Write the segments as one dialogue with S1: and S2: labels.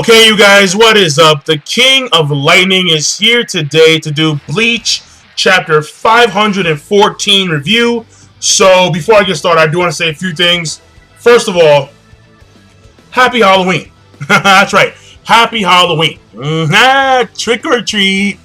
S1: Okay, you guys, what is up? The King of Lightning is here today to do Bleach Chapter 514 review. So, before I get started, I do want to say a few things. First of all, Happy Halloween. That's right, Happy Halloween. Trick or treat.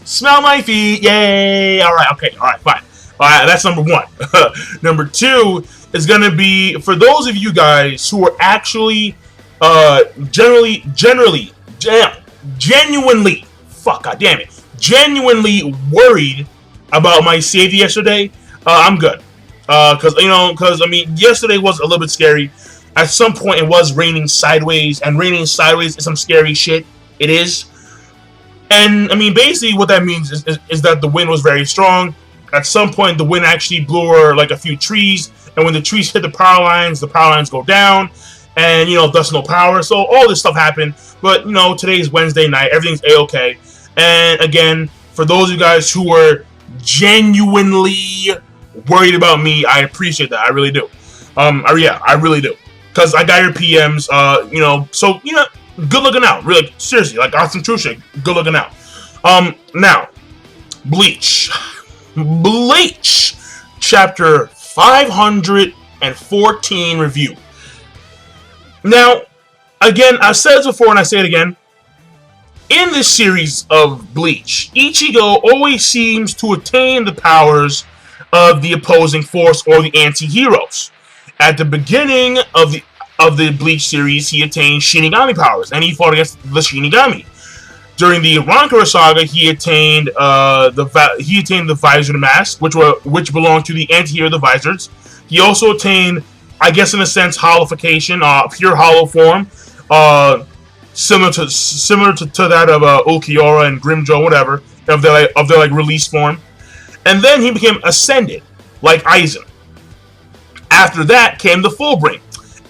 S1: Smell my feet, yay. Alright, okay, alright, fine. Alright, that's number one. Number two is going to be, for those of you guys who are actually genuinely, genuinely worried about my safety yesterday. I'm good. Because I mean, yesterday was a little bit scary. At some point, it was raining sideways, and raining sideways is some scary shit. It is. And, I mean, basically what that means is that the wind was very strong. At some point, the wind actually blew like a few trees, and when the trees hit the power lines go down. And, thus no power. So all this stuff happened. But, today's Wednesday night. Everything's A-okay. And, again, for those of you guys who were genuinely worried about me, I appreciate that. I really do. I really do. Because I got your PMs, so, good looking out. Really, seriously, like, awesome true shit. Good looking out. Now, Bleach. Bleach. Chapter 514 review. Now, again, I've said this before and I say it again. In this series of Bleach, Ichigo always seems to attain the powers of the opposing force or the anti-heroes. At the beginning of the Bleach series, he attained Shinigami powers, and he fought against the Shinigami. During the Rancor saga, he attained the Visor Mask, which belonged to the anti-hero, the Visors. He also attained, I guess in a sense, holification, pure hollow form, similar to that of Ulquiorra and Grimjoe, whatever, of their release form. And then he became ascended, like Aizen. After that came the Fullbring,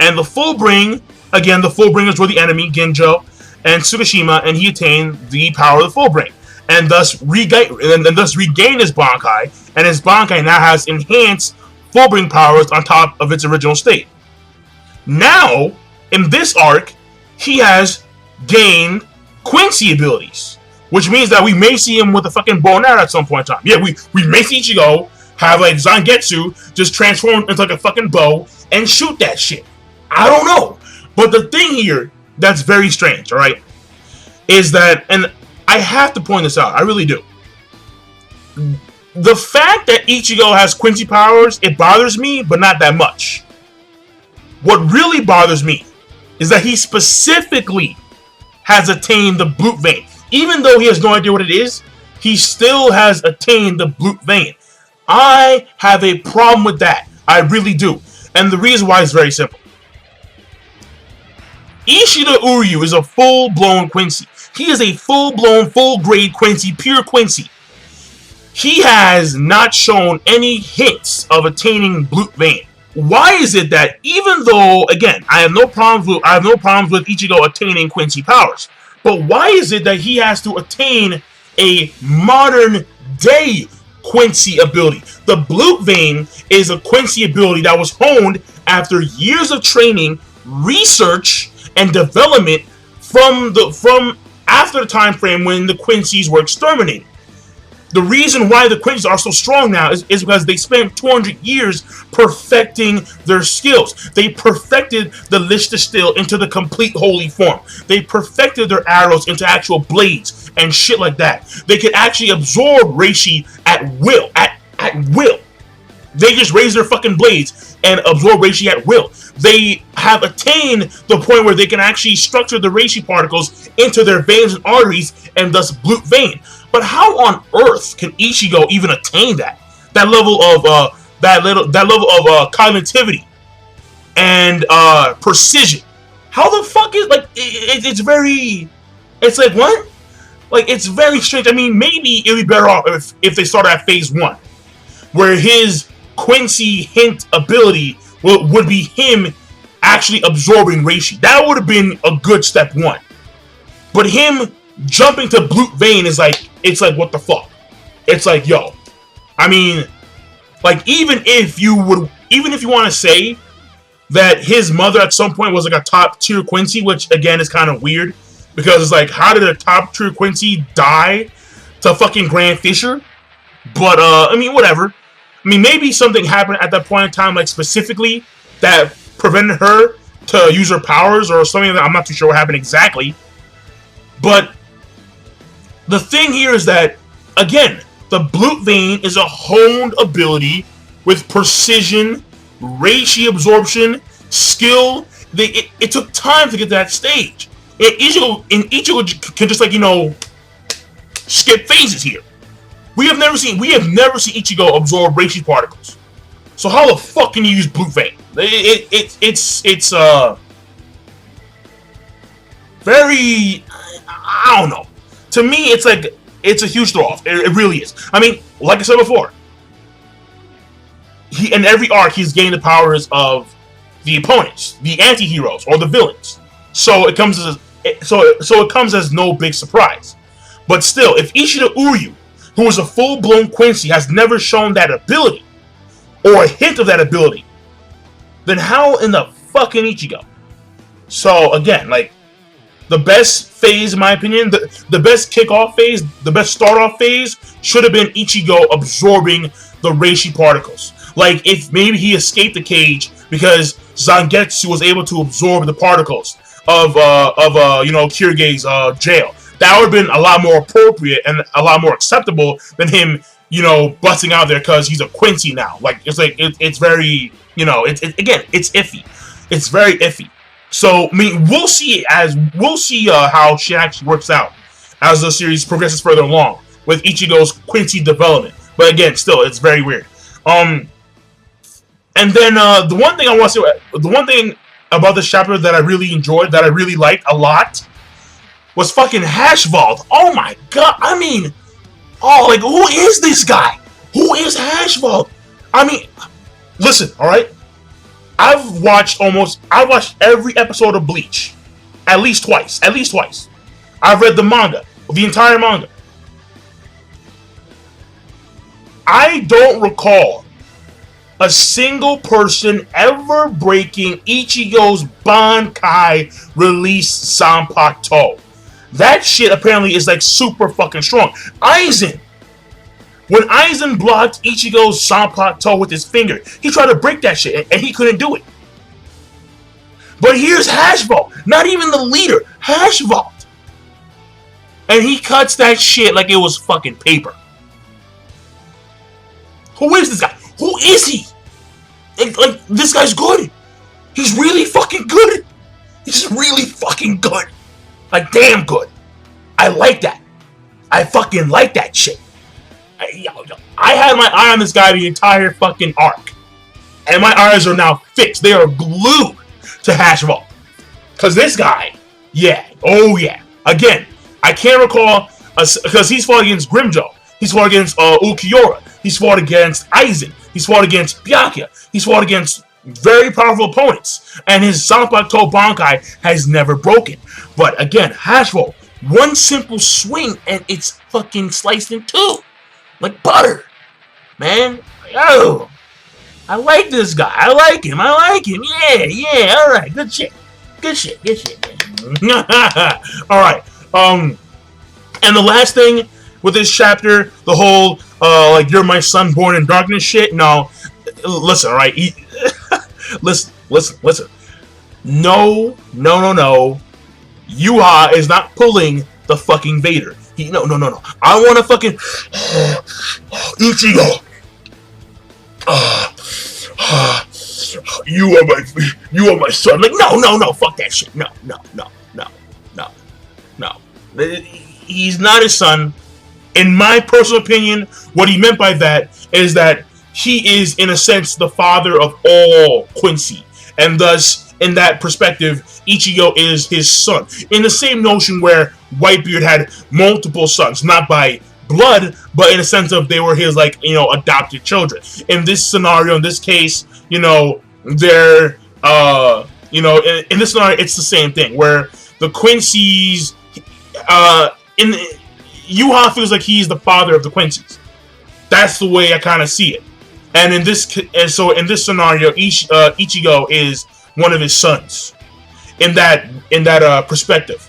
S1: and the Fullbring, again, the Fullbringers were the enemy, Ginjo and Tsukishima, and he attained the power of the Fullbring, and thus regained his Bankai, and his Bankai now has enhanced Fullbring powers on top of its original state. Now, in this arc, he has gained Quincy abilities, which means that we may see him with a fucking bow and arrow at some point in time. Yeah, we may see Ichigo have like Zangetsu just transform into like a fucking bow and shoot that shit. I don't know. But the thing here that's very strange, alright, is that, and I have to point this out, I really do. The fact that Ichigo has Quincy powers, it bothers me, but not that much. What really bothers me is that he specifically has attained the Blue Vein. Even though he has no idea what it is, he still has attained the Blue Vein. I have a problem with that. I really do. And the reason why is very simple. Ishida Uryu is a full-blown Quincy. He is a full-blown, full-grade Quincy, pure Quincy. He has not shown any hints of attaining Blue Vein. Why is it that even though, again, I have no problems with Ichigo attaining Quincy powers, but why is it that he has to attain a modern day Quincy ability? The Blue Vein is a Quincy ability that was honed after years of training, research, and development from after the time frame when the Quincy's were exterminated. The reason why the Quincy's are so strong now is because they spent 200 years perfecting their skills. They perfected the Lichter Steel into the complete holy form. They perfected their arrows into actual blades and shit like that. They could actually absorb Reishi at will. At will. They just raise their fucking blades and absorb Reishi at will. They have attained the point where they can actually structure the Reishi particles into their veins and arteries and thus Blue Vein. But how on earth can Ichigo even attain that level of cognitivity and precision? How the fuck is it's like what? Like, it's very strange. I mean, maybe it'd be better off if they started at phase 1, where his Quincy hint ability would be him actually absorbing Reishi. That would have been a good step 1. But him jumping to Blue Vein is like, it's like, what the fuck? It's like, yo, I mean, like, even if you want to say that his mother at some point was like a top tier Quincy, which again is kind of weird because it's like, how did a top tier Quincy die to fucking Grand Fisher? But I mean, whatever. I mean, maybe something happened at that point in time, like specifically that prevented her to use her powers or something. That I'm not too sure what happened exactly. But the thing here is that, again, the Blood Vein is a honed ability with precision, reishi absorption, skill. It took time to get to that stage. And Ichigo can just, like, you know, skip phases here. We have never seen Ichigo absorb reishi particles. So how the fuck can you use Blood Vein? It's very, I don't know. To me, it's like, it's a huge throw off. It really is. I mean, like I said before, in every arc, he's gained the powers of the opponents, the anti-heroes, or the villains. So it comes as no big surprise. But still, if Ishida Uryu, who is a full-blown Quincy, has never shown that ability, or a hint of that ability, then how in the fucking Ichigo? So again, like, the best phase, in my opinion, the best kickoff phase, the best start-off phase, should have been Ichigo absorbing the reishi particles. Like, if maybe he escaped the cage because Zangetsu was able to absorb the particles of you know, Kirige's jail. That would have been a lot more appropriate and a lot more acceptable than him, you know, busting out there because he's a Quincy now. Like, it's very, you know, it's iffy. It's very iffy. So, I mean, we'll see how shit actually works out as the series progresses further along with Ichigo's Quincy development. But again, still, it's very weird. And then the one thing about this chapter that I really enjoyed, that I really liked a lot, was fucking Hashwalth. Oh my god! I mean, oh, like, who is this guy? Who is Hashwalth? I mean, listen, all right. I've watched every episode of Bleach, at least twice. I've read the manga, the entire manga. I don't recall a single person ever breaking Ichigo's Bankai release Zanpakuto. That shit apparently is like super fucking strong. Aizen. When Aizen blocked Ichigo's Zanpakuto with his finger, he tried to break that shit and he couldn't do it. But here's Hashwalth, not even the leader, Hashwalth. And he cuts that shit like it was fucking paper. Who is this guy? Who is he? Like, this guy's good. He's really fucking good. He's really fucking good. Like, damn good. I like that. I fucking like that shit. I had my eye on this guy the entire fucking arc. And my eyes are now fixed. They are glued to Hashwalth. Because this guy, yeah. Oh, yeah. Again, I can't recall, because he's fought against Grimmjow. He's fought against Ulquiorra. He's fought against Aizen. He's fought against Byakuya. He's fought against very powerful opponents. And his Zanpakuto Bankai has never broken. But again, Hashwalth, one simple swing and it's fucking sliced in two. Like butter. Man. Oh. I like this guy. I like him. Yeah. Alright. Good shit. Alright. And the last thing with this chapter, the whole like, you're my son born in darkness shit. No. Listen, alright. Listen. No. Yhwach is not pulling the fucking Vader. No. I want to fucking Ichigo. You are my son. Like, no. Fuck that shit. No. He's not his son. In my personal opinion, what he meant by that is that he is, in a sense, the father of all Quincy, and thus, in that perspective, Ichigo is his son. In the same notion where Whitebeard had multiple sons, not by blood, but in a sense of they were his, like, you know, adopted children. In this scenario, in this case, you know, they're, you know, in this scenario, it's the same thing, where the Quincy's, Yhwach feels like he's the father of the Quincy's. That's the way I kind of see it. And in this scenario, Ichigo is one of his sons in that perspective.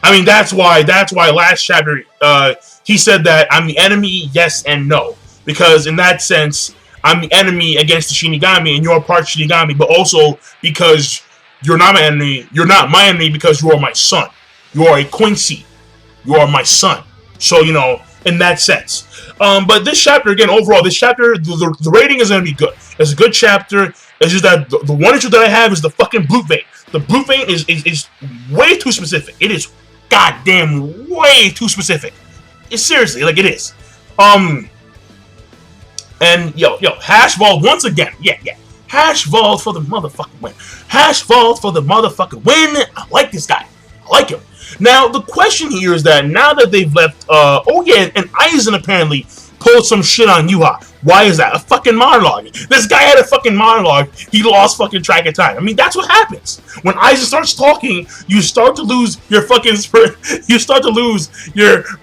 S1: I mean, that's why last chapter he said that I'm the enemy, yes and no, because in that sense I'm the enemy against the Shinigami, and you're part Shinigami, but also because you're not my enemy. You're not my enemy because you are my son. You are a Quincy. You are my son. So, you know, in that sense. But this chapter, again, overall, this chapter, the rating is going to be good. It's a good chapter. It's just that the one issue that I have is the fucking blue vein. The blue vein is way too specific. It is goddamn way too specific. It's seriously, like, it is. And, yo, Hashwalth once again. Yeah. Hashwalth for the motherfucking win. Hashwalth for the motherfucking win. I like this guy. I like him. Now, the question here is that now that they've left, and Aizen apparently pulled some shit on Yhwach. Why is that? A fucking monologue. This guy had a fucking monologue. He lost fucking track of time. I mean, that's what happens. When Aizen starts talking, you start to lose your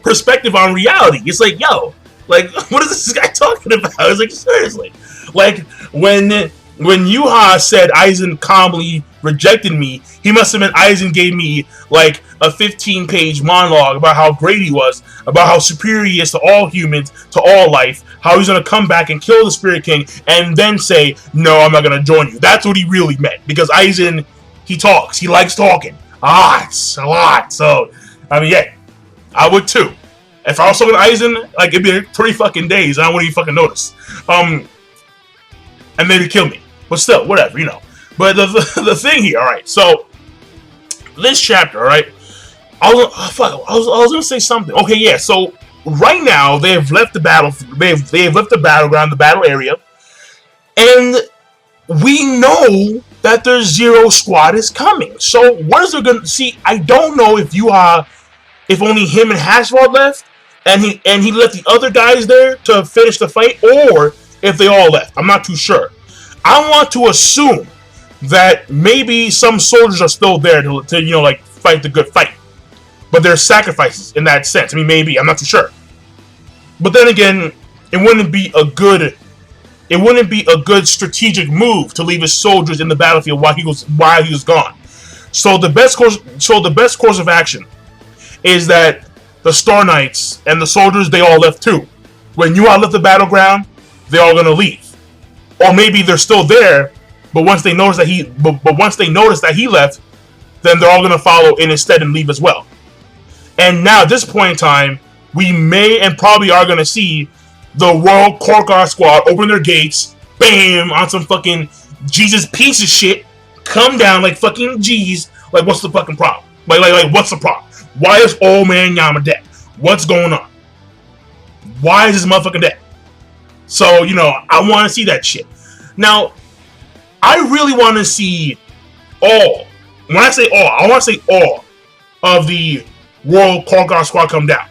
S1: perspective on reality. It's like, yo, like, what is this guy talking about? It's like, seriously. Like, when Yhwach said Aizen calmly rejected me, he must have meant Aizen gave me like a 15-page monologue about how great he was, about how superior he is to all humans, to all life, how he's going to come back and kill the Spirit King, and then say, no, I'm not going to join you. That's what he really meant, because Aizen, he talks. He likes talking. It's a lot. So, I mean, yeah, I would too. If I was talking to Aizen, like, it'd be 3 fucking days, and I wouldn't even fucking notice. And maybe kill me. But still, whatever, you know. But the thing here, alright, so this chapter, alright, I was gonna say something. Okay, yeah, so right now they have left the battle, they have left the battleground, the battle area, and we know that their Zero Squad is coming. So what is there gonna see? I don't know if if only him and Hashwalth left, and he left the other guys there to finish the fight, or if they all left. I'm not too sure. I want to assume that maybe some soldiers are still there to you know, like, fight the good fight. But there's sacrifices in that sense. I mean, maybe. I'm not too sure. But then again, it wouldn't be a good strategic move to leave his soldiers in the battlefield while he was gone. So the best course of action is that the Star Knights and the soldiers, they all left too. When you all left the battleground, they're all gonna leave. Or maybe they're still there, but once they notice that he left, then they're all gonna follow in instead and leave as well. And now at this point in time, we may and probably are gonna see the Royal Court Guard Squad open their gates, bam, on some fucking Jesus piece of shit, come down like fucking G's. Like, what's the fucking problem? Like, what's the problem? Why is old man Yama dead? What's going on? Why is this motherfucker dead? So, you know, I want to see that shit. Now, I really want to see all. When I say all, I want to say all of the Royal Court Guard Squad come down.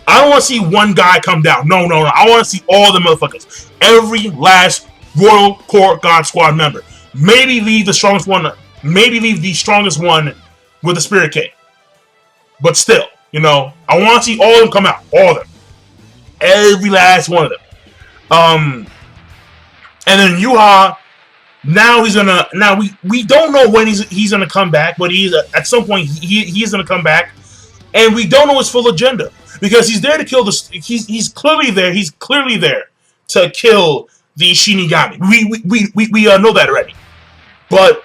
S1: I don't want to see one guy come down. No. I want to see all the motherfuckers. Every last Royal Court Guard Squad member. Maybe leave the strongest one. Maybe leave the strongest one with the Spirit King. But still, you know, I want to see all of them come out. All of them. Every last one of them. And then Yhwach, now he's gonna. Now we don't know when he's gonna come back, but at some point he's gonna come back, and we don't know his full agenda because he's there to kill the. He's clearly there. He's clearly there to kill the Shinigami. We know that already. But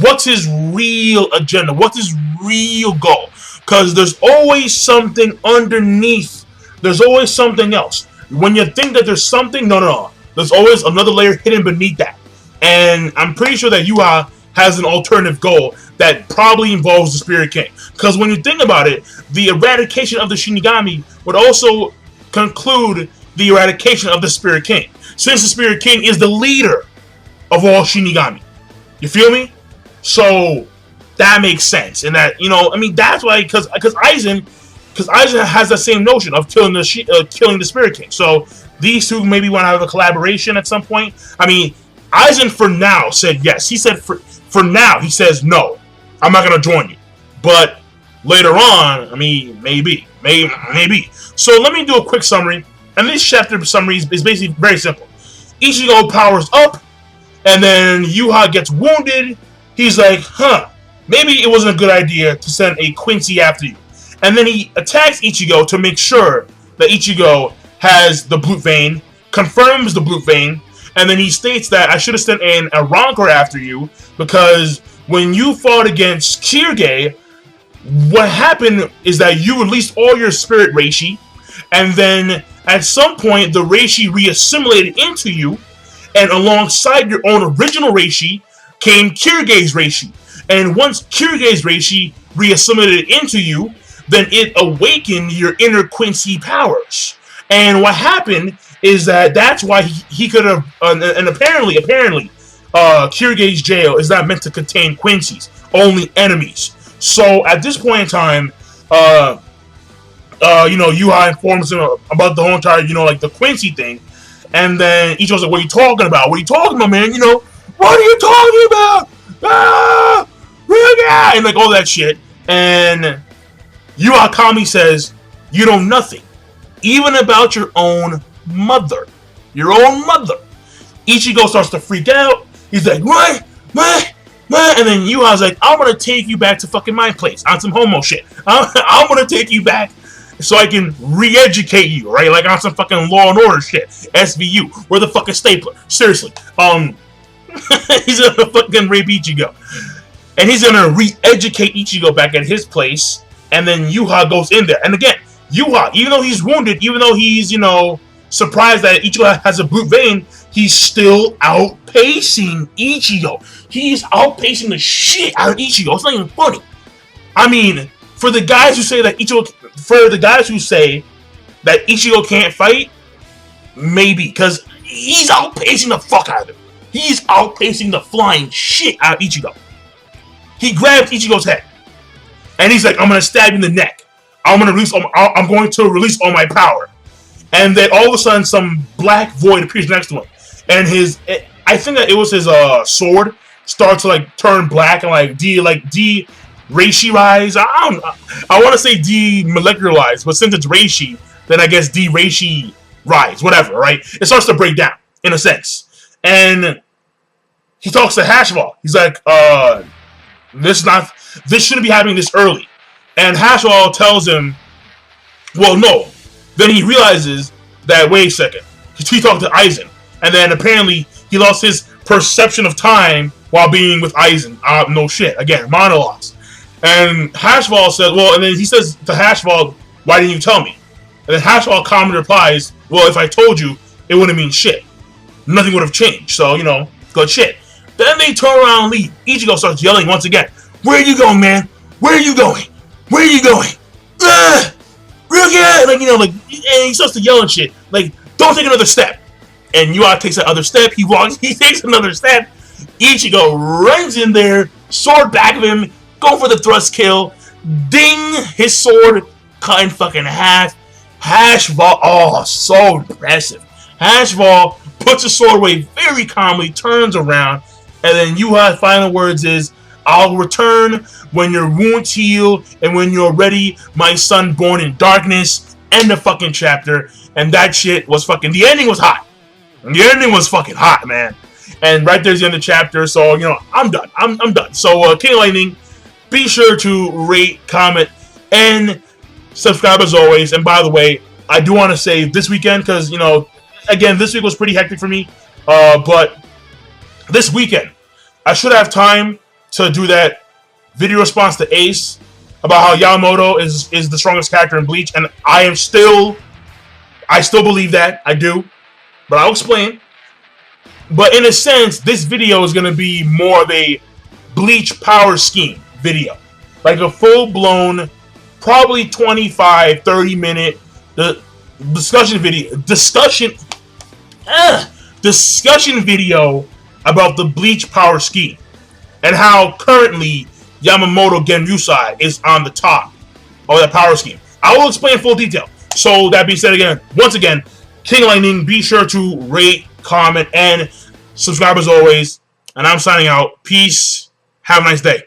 S1: what's his real agenda? What's his real goal? Because there's always something underneath. There's always something else. When you think that there's something, no. There's always another layer hidden beneath that. And I'm pretty sure that Yhwach has an alternative goal that probably involves the Spirit King. Because when you think about it, the eradication of the Shinigami would also conclude the eradication of the Spirit King. Since the Spirit King is the leader of all Shinigami. You feel me? So that makes sense. And that, you know, I mean, that's why, because Aizen has the same notion of killing the Spirit King. So these two maybe want to have a collaboration at some point. I mean, Aizen for now said yes. He said for now he says no. I'm not gonna join you. But later on, I mean, maybe. So let me do a quick summary. And this chapter summary is basically very simple. Ichigo powers up, and then Yhwach gets wounded, he's like, huh, maybe it wasn't a good idea to send a Quincy after you. And then he attacks Ichigo to make sure that Ichigo has the blue vein, confirms the blue vein, and then he states that I should have sent in a Rancor after you because when you fought against Kirige, what happened is that you released all your spirit reishi, and then at some point the reishi reassimilated into you, and alongside your own original reishi came Kirige's reishi. And once Kirige's reishi reassimilated into you, then it awakened your inner Quincy powers. And what happened is that's why he could have, and apparently, Kirige's jail is not meant to contain Quincy's, only enemies. So at this point in time, Yhwach informs him about the whole entire, like the Quincy thing, and then Ichigo's like, "What are you talking about? What are you talking about, man? What are you talking about? Ah, Ryuga!" And like all that shit. And Yhwach calmly says, "You know nothing, even about your own mother. Your own mother." Ichigo starts to freak out. He's like, "What? And then Yhwach's like, "I'm gonna take you back to fucking my place on some homo shit. I'm gonna take you back so I can re-educate you, right? Like on some fucking Law and Order shit. SVU. Where the fucking stapler? Seriously. He's gonna fucking rape Ichigo. And he's gonna re-educate Ichigo back at his place. And then Yhwach goes in there. And again, Yhwach, even though he's wounded, even though he's, surprised that Ichigo has a blue vein, he's still outpacing Ichigo. He's outpacing the shit out of Ichigo. It's not even funny. I mean, for the guys who say that Ichigo can't fight, maybe, because he's outpacing the fuck out of him. He's outpacing the flying shit out of Ichigo. He grabs Ichigo's head, and he's like, "I'm gonna stab you in the neck. I'm going to release all my power." And then all of a sudden, some black void appears next to him, and I think that it was his sword starts to like turn black and like de-reishi-rise. I want to say de-molecularize, but since it's reishi, then I guess de-reishi-rise, whatever, right? It starts to break down in a sense, and he talks to Hashwalth. He's like, this shouldn't be happening this early. And Hashwalth tells him, well, no. Then he realizes that, wait a second, he talked to Aizen, and then apparently he lost his perception of time while being with Aizen. No shit. Again, monologues. And Hashwalth says, well, and then he says to Hashwalth, "Why didn't you tell me?" And then Hashwalth calmly replies, "Well, if I told you, it wouldn't mean shit. Nothing would have changed. So, good shit." Then they turn around and leave. Ichigo starts yelling once again, "Where are you going, man? Where are you going? Where are you going? Real good!" And he starts to yell and shit. Like, "Don't take another step." And Yhwach takes another step. He takes another step. Ichigo runs in there, sword back of him, going for the thrust kill. Ding! His sword cut in fucking half. Hashwalth, oh, so impressive. Hashwalth puts his sword away very calmly, turns around, and then Yhwach's final words is, "I'll return when your wounds heal and when you're ready, my son born in darkness." End the fucking chapter. And that shit was fucking, the ending was hot. The ending was fucking hot, man. And right there's the end of the chapter. So, I'm done. I'm done. So, King Lightning, be sure to rate, comment, and subscribe as always. And by the way, I do want to say this weekend, because, again, this week was pretty hectic for me. But this weekend, I should have time to do that video response to Ace about how Yamamoto is the strongest character in Bleach, and I still believe that. I do, but I'll explain. But in a sense, this video is going to be more of a Bleach power scheme video, like a full-blown, probably 25-30 minute discussion video about the Bleach power scheme and how currently Yamamoto Genryusai is on the top of that power scheme. I will explain in full detail. So that being said, once again, King Lightning, be sure to rate, comment, and subscribe as always. And I'm signing out. Peace. Have a nice day.